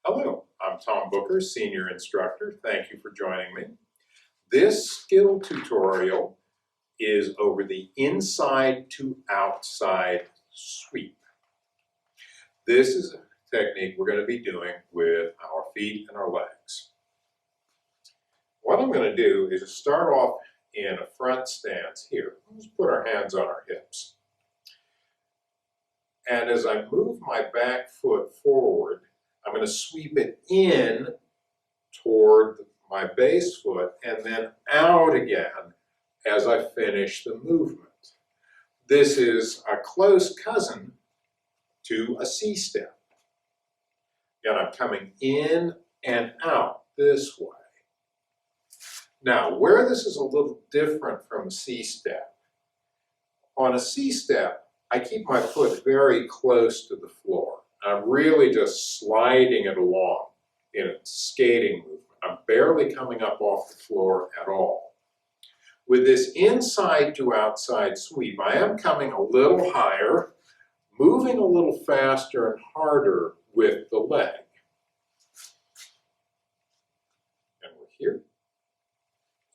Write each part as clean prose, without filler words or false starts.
Hello, I'm Tom Booker, Senior Instructor. Thank you for joining me. This skill tutorial is over the inside to outside sweep. This is a technique we're going to be doing with our feet and our legs. What I'm going to do is start off in a front stance here. Let's put our hands on our hips. And as I move my back foot forward, I'm going to sweep it in toward my base foot and then out again as I finish the movement. This is a close cousin to a C-step. And I'm coming in and out this way. Now, where this is a little different from a C-step, on a C-step, I keep my foot very close to the floor. I'm really just sliding it along in a skating movement. I'm barely coming up off the floor at all. With this inside to outside sweep, I am coming a little higher, moving a little faster and harder with the leg. And we're here,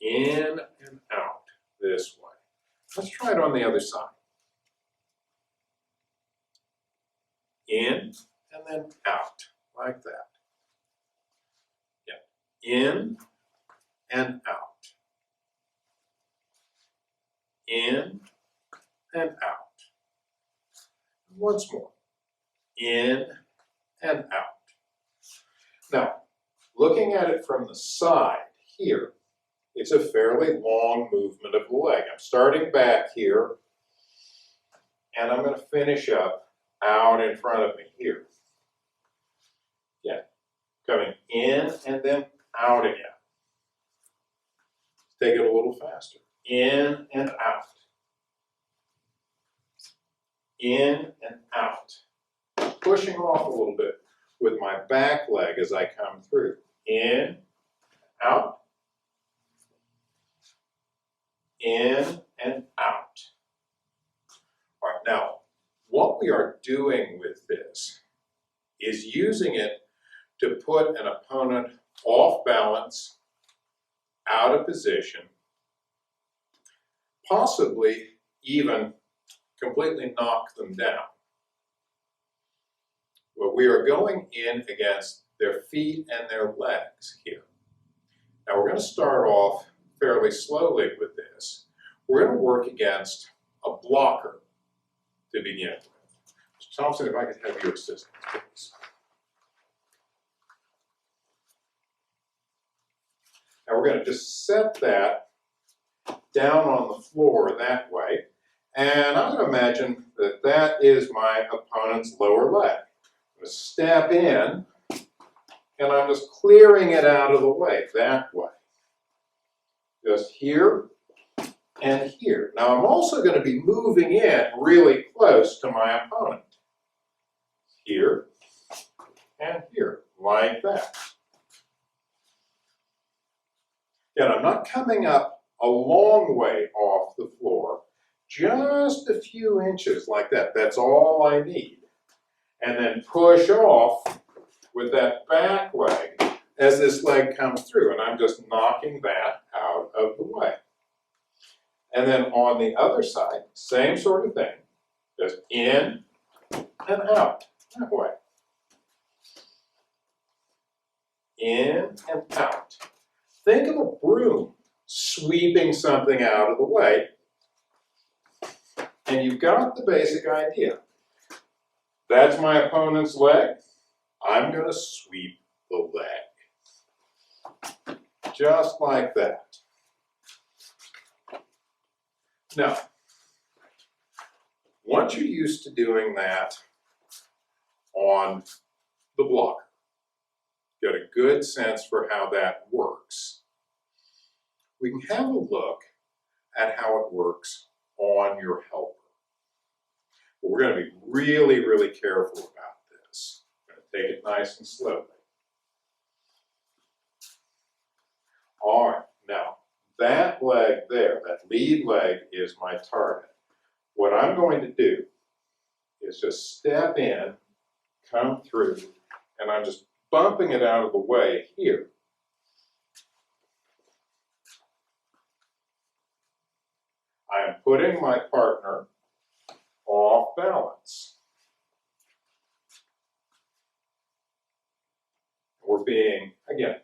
in and out this way. Let's try it on the other side. In and then out, like that. Yeah. In and out. In and out. Once more. In and out. Now, looking at it from the side here, it's a fairly long movement of the leg. I'm starting back here, and I'm going to finish up out in front of me here. Yeah, coming in and then out again. Take it a little faster. In and out. In and out. Pushing off a little bit with my back leg as I come through. In, out. In and out. All right, now, what we are doing with this is using it to put an opponent off balance, out of position, possibly even completely knock them down. Well, we are going in against their feet and their legs here. Now we're going to start off fairly slowly with this. We're going to work against a blocker to begin with. Mr. Thompson, if I could have your assistance, please. Now we're going to just set that down on the floor that way, and I'm going to imagine that that is my opponent's lower leg. I'm going to step in, and I'm just clearing it out of the way that way. Just here and here. Now I'm also going to be moving in really close to my opponent. Here and here, like that. Again, I'm not coming up a long way off the floor, just a few inches like that. That's all I need. And then push off with that back leg as this leg comes through, and I'm just knocking that out of the way. And then on the other side, same sort of thing, just in and out, that way. In and out. Think of a broom sweeping something out of the way, and you've got the basic idea. That's my opponent's leg. I'm going to sweep the leg. Just like that. Now, once you're used to doing that on the blocker, get a good sense for how that works, we can have a look at how it works on your helper. But we're going to be really, really careful about this. We're going to take it nice and slowly. All right, now that leg there, that lead leg, is my target. What I'm going to do is just step in, come through, and I'm just bumping it out of the way here. I am putting my partner off balance. We're being, again,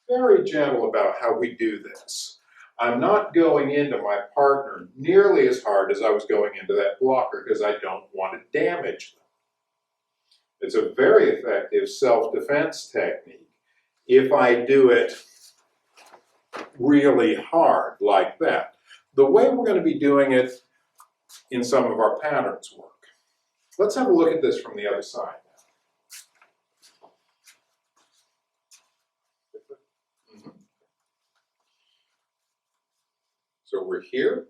very gentle about how we do this. I'm not going into my partner nearly as hard as I was going into that blocker because I don't want to damage them. It's a very effective self-defense technique if I do it really hard like that. The way we're going to be doing it in some of our patterns work. Let's have a look at this from the other side now. So we're here,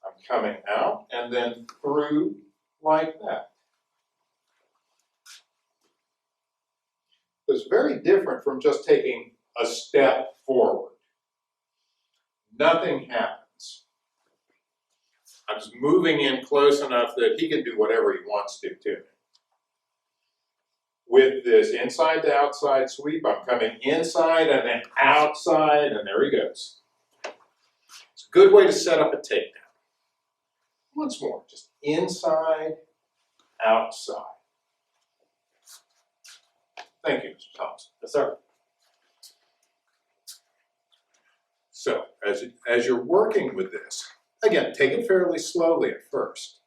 I'm coming out and then through like that. It's very different from just taking a step forward. Nothing happens. I'm just moving in close enough that he can do whatever he wants to me. With this inside to outside sweep, I'm coming inside and then outside, and there he goes. It's a good way to set up a takedown. Once more, just inside, outside. Thank you, Mr. Thompson. Yes, sir. So, as you're working with this, again, take it fairly slowly at first.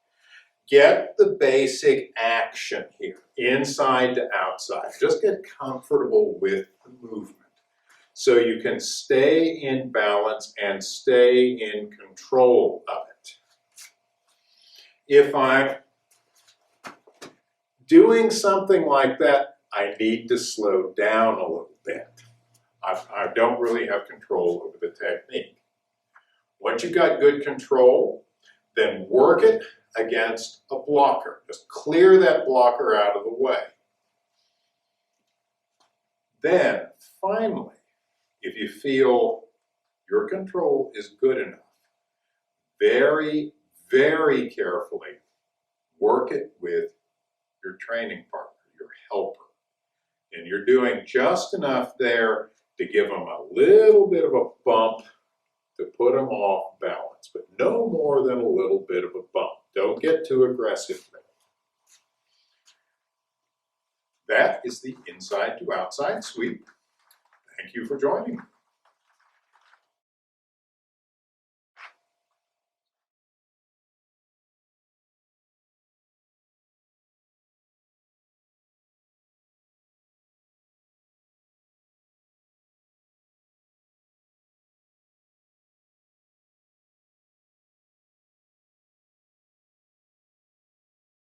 Get the basic action here, inside to outside. Just get comfortable with the movement so you can stay in balance and stay in control of it. If I'm doing something like that, I need to slow down a little bit. I don't really have control over the technique. Once you've got good control, then work it against a blocker. Just clear that blocker out of the way. Then, finally, if you feel your control is good enough, very, very carefully work it with your training partner, your helper. And you're doing just enough there to give them a little bit of a bump to put them off balance, but no more than a little bit of a bump. Don't get too aggressive there. That is the inside to outside sweep. Thank you for joining me.